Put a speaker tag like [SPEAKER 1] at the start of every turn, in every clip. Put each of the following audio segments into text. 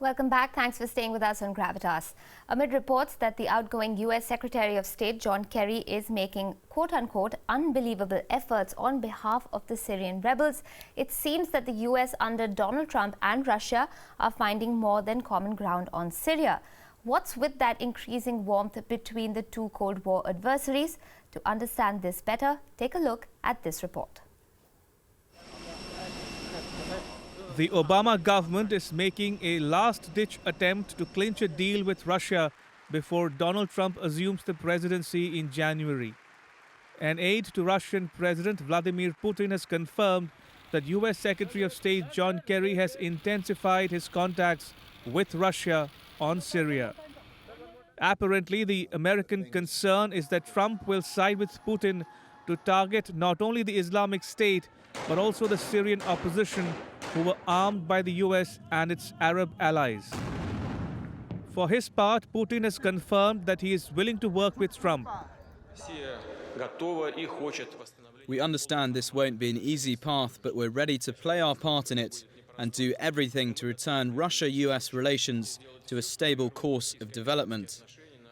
[SPEAKER 1] Welcome back. Thanks for staying with us on Gravitas. Amid reports that the outgoing US Secretary of State John Kerry is making quote-unquote unbelievable efforts on behalf of the Syrian rebels, it seems that the US under Donald Trump and Russia are finding more than common ground on Syria. What's with that increasing warmth between the two Cold War adversaries? To understand this better, take a look at this report.
[SPEAKER 2] The Obama government is making a last-ditch attempt to clinch a deal with Russia before Donald Trump assumes the presidency in January. An aide to Russian President Vladimir Putin has confirmed that U.S. Secretary of State John Kerry has intensified his contacts with Russia on Syria. Apparently, the American concern is that Trump will side with Putin to target not only the Islamic State but also the Syrian opposition, who were armed by the US and its Arab allies. For his part, Putin has confirmed that he is willing to work with Trump.
[SPEAKER 3] We understand this won't be an easy path, but we're ready to play our part in it and do everything to return Russia-US relations to a stable course of development.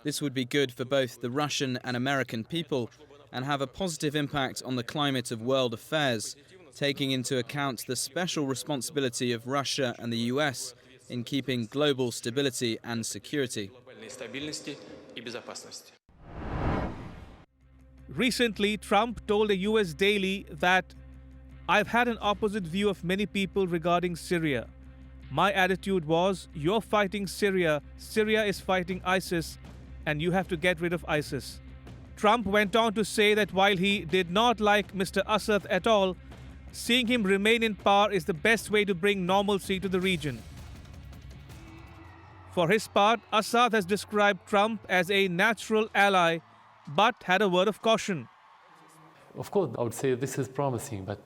[SPEAKER 3] This would be good for both the Russian and American people and have a positive impact on the climate of world affairs, taking into account the special responsibility of Russia and the US in keeping global stability and security.
[SPEAKER 2] Recently, Trump told a US daily that I've had an opposite view of many people regarding Syria. My attitude was, you're fighting Syria, Syria is fighting ISIS, and you have to get rid of ISIS. Trump went on to say that while he did not like Mr. Assad at all, seeing him remain in power is the best way to bring normalcy to the region. For his part, Assad has described Trump as a natural ally, but had a word of caution.
[SPEAKER 4] Of course, I would say this is promising, but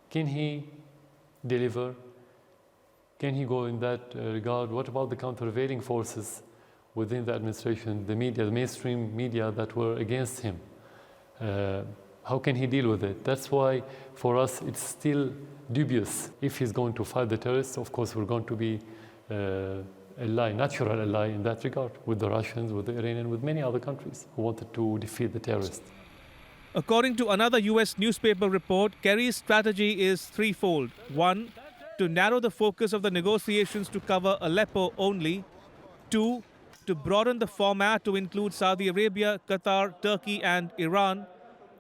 [SPEAKER 4] can he deliver? Can he go in that regard? What about the countervailing forces within the administration, the media, the mainstream media that were against him? How can he deal with it? That's why, for us, it's still dubious. If he's going to fight the terrorists, of course, we're going to be ally, natural ally in that regard, with the Russians, with the Iranians, with many other countries who wanted to defeat the terrorists.
[SPEAKER 2] According to another US newspaper report, Kerry's strategy is threefold. One, to narrow the focus of the negotiations to cover Aleppo only. Two, to broaden the format to include Saudi Arabia, Qatar, Turkey, and Iran.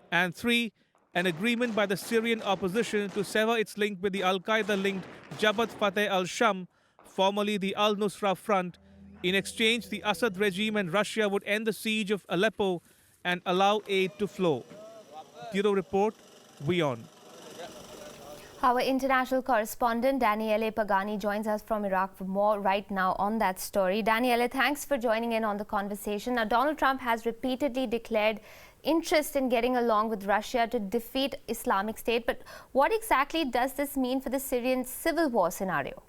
[SPEAKER 2] And three, an agreement by the Syrian opposition to sever its link with the Al-Qaeda-linked Jabhat Fateh al-Sham, formerly the Al-Nusra Front. In exchange, the Assad regime and Russia would end the siege of Aleppo and allow aid to flow. Bureau Report, WION.
[SPEAKER 1] Our international correspondent Daniele Pagani joins us from Iraq for more right now on that story. Daniele, thanks for joining in on the conversation. Now, Donald Trump has repeatedly declared interest in getting along with Russia to defeat Islamic State. But what exactly does this mean for the Syrian civil war scenario?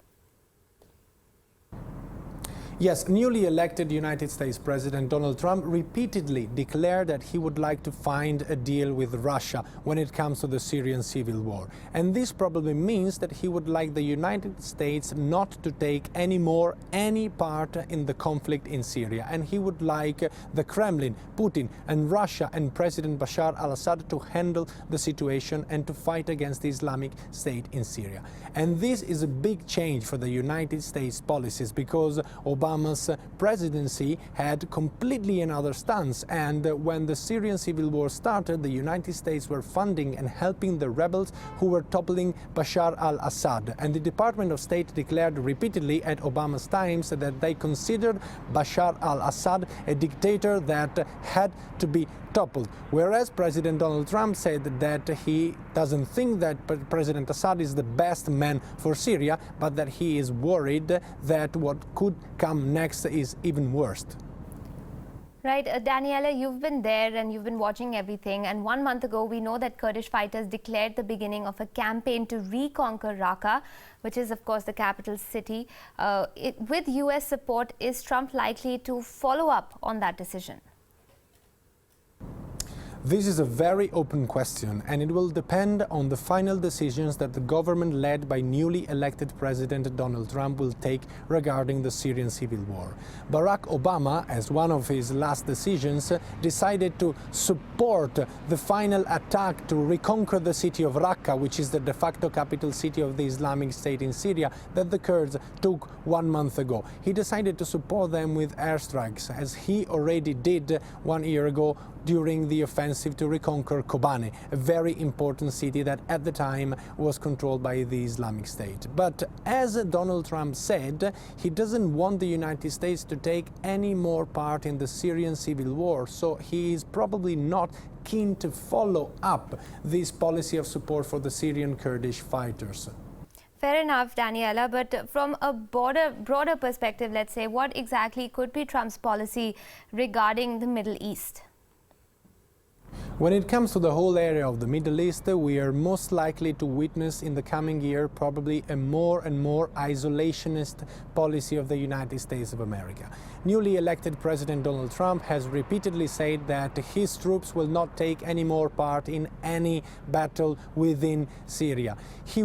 [SPEAKER 5] Yes, newly elected United States President Donald Trump repeatedly declared that he would like to find a deal with Russia when it comes to the Syrian civil war. And this probably means that he would like the United States not to take any part in the conflict in Syria. And he would like the Kremlin, Putin and Russia and President Bashar al-Assad to handle the situation and to fight against the Islamic State in Syria. And this is a big change for the United States policies, because Obama's presidency had completely another stance, and when the Syrian civil war started, the United States were funding and helping the rebels who were toppling Bashar al-Assad. And the Department of State declared repeatedly at Obama's times that they considered Bashar al-Assad a dictator that had to be toppled, whereas President Donald Trump said that he doesn't think that President Assad is the best man for Syria, but that he is worried that what could come next is even worse.
[SPEAKER 1] Right, Daniela, you've been there and you've been watching everything. And 1 month ago, we know that Kurdish fighters declared the beginning of a campaign to reconquer Raqqa, which is, of course, the capital city. With US support, is Trump likely to follow up on that decision?
[SPEAKER 5] This is a very open question, and it will depend on the final decisions that the government led by newly elected President Donald Trump will take regarding the Syrian civil war. Barack Obama, as one of his last decisions, decided to support the final attack to reconquer the city of Raqqa, which is the de facto capital city of the Islamic State in Syria, that the Kurds took 1 month ago. He decided to support them with airstrikes, as he already did 1 year ago during the offensive to reconquer Kobane, a very important city that at the time was controlled by the Islamic State. But as Donald Trump said, he doesn't want the United States to take any more part in the Syrian civil war, so he is probably not keen to follow up this policy of support for the Syrian Kurdish fighters.
[SPEAKER 1] Fair enough, Daniela, but from a broader perspective, let's say, what exactly could be Trump's policy regarding the Middle East?
[SPEAKER 5] When it comes to the whole area of the Middle East, we are most likely to witness in the coming year probably a more and more isolationist policy of the United States of America. Newly elected President Donald Trump has repeatedly said that his troops will not take any more part in any battle within Syria. He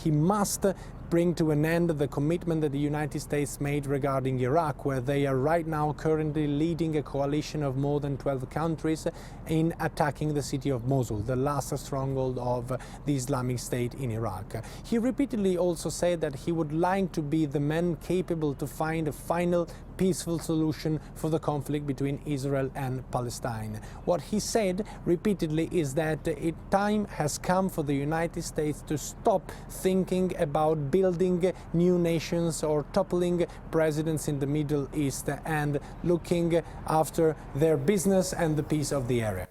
[SPEAKER 5] must bring to an end the commitment that the United States made regarding Iraq, where they are right now currently leading a coalition of more than 12 countries in attacking the city of Mosul, the last stronghold of the Islamic State in Iraq. He repeatedly also said that he would like to be the man capable to find a final peaceful solution for the conflict between Israel and Palestine. What he said repeatedly is that time has come for the United States to stop thinking about building new nations or toppling presidents in the Middle East and looking after their business and the peace of the area.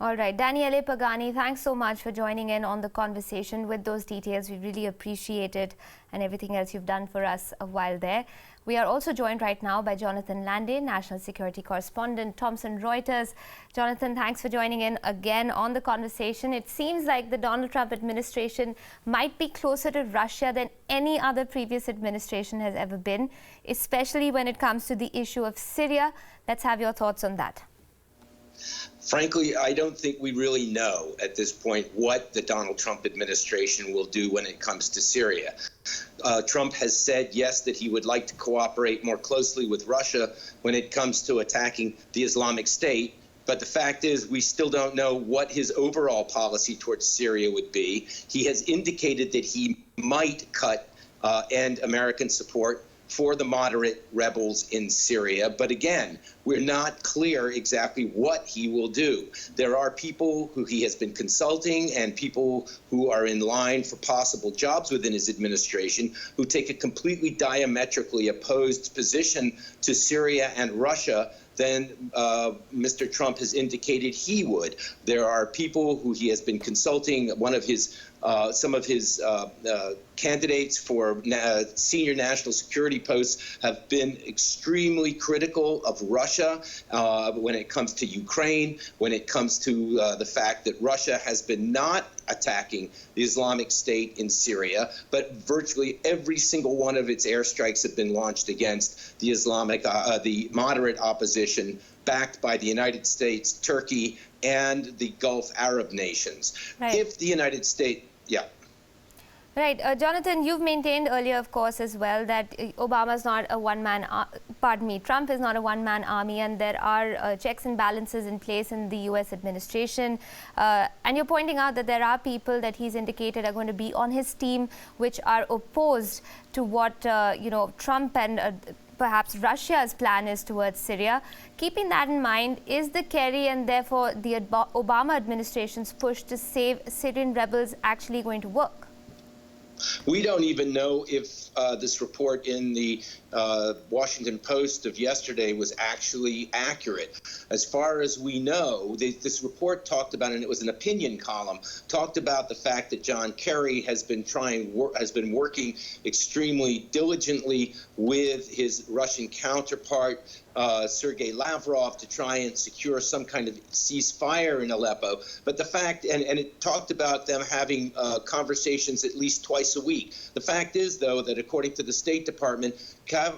[SPEAKER 1] All right, Daniele Pagani, thanks so much for joining in on the conversation with those details. We really appreciate it and everything else you've done for us a while there. We are also joined right now by Jonathan Landay, national security correspondent, Thomson Reuters. Jonathan, thanks for joining in again on the conversation. It seems like the Donald Trump administration might be closer to Russia than any other previous administration has ever been, especially when it comes to the issue of Syria. Let's have your thoughts on that.
[SPEAKER 6] Frankly, I don't think we really know at this point what the Donald Trump administration will do when it comes to Syria. Trump has said, yes, that he would like to cooperate more closely with Russia when it comes to attacking the Islamic State. But the fact is, we still don't know what his overall policy towards Syria would be. He has indicated that he might end American support for the moderate rebels in Syria. But again, we're not clear exactly what he will do. There are people who he has been consulting and people who are in line for possible jobs within his administration who take a completely diametrically opposed position to Syria and Russia than Mr. Trump has indicated he would. There are people who he has been consulting. Some of his candidates for senior national security posts have been extremely critical of Russia when it comes to Ukraine, when it comes to the fact that Russia has been not attacking the Islamic State in Syria, but virtually every single one of its airstrikes have been launched against the moderate opposition backed by the United States, Turkey, and the Gulf Arab nations.
[SPEAKER 1] Right.
[SPEAKER 6] If the United States,
[SPEAKER 1] Right. Jonathan, you've maintained earlier, of course, as well, that Obama's not a Trump is not a one-man army, and there are checks and balances in place in the U.S. administration. And you're pointing out that there are people that he's indicated are going to be on his team, which are opposed to what, Trump and perhaps Russia's plan is towards Syria. Keeping that in mind, is the Kerry and therefore the Obama administration's push to save Syrian rebels actually going to work?
[SPEAKER 6] We don't even know if this report in the Washington Post of yesterday was actually accurate. As far as we know, this report talked about, and it was an opinion column, talked about the fact that John Kerry has been working extremely diligently with his Russian counterpart, Sergei Lavrov, to try and secure some kind of ceasefire in Aleppo. But the fact, and it talked about them having conversations at least twice a week. The fact is, though, that according to the State Department,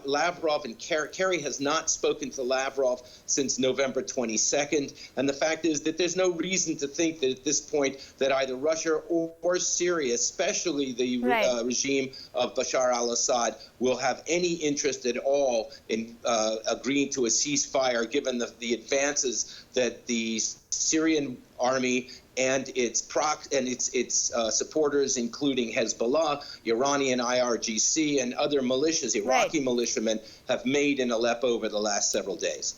[SPEAKER 6] Lavrov and Kerry has not spoken to Lavrov since November 22nd. And the fact is that there's no reason to think that at this point that either Russia or Syria, especially the regime of Bashar al-Assad, will have any interest at all in agreeing to a ceasefire, given the advances that the Syrian army and its supporters, including Hezbollah, Iranian IRGC, and other militias, Iraqi militiamen, have made in Aleppo over the last several days.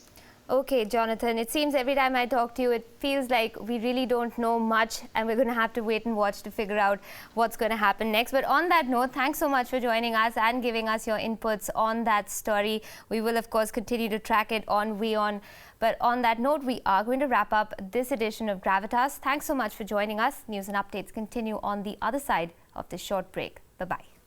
[SPEAKER 1] Okay, Jonathan, it seems every time I talk to you, it feels like we really don't know much, and we're going to have to wait and watch to figure out what's going to happen next. But on that note, thanks so much for joining us and giving us your inputs on that story. We will, of course, continue to track it on WION. But on that note, we are going to wrap up this edition of Gravitas. Thanks so much for joining us. News and updates continue on the other side of this short break. Bye-bye.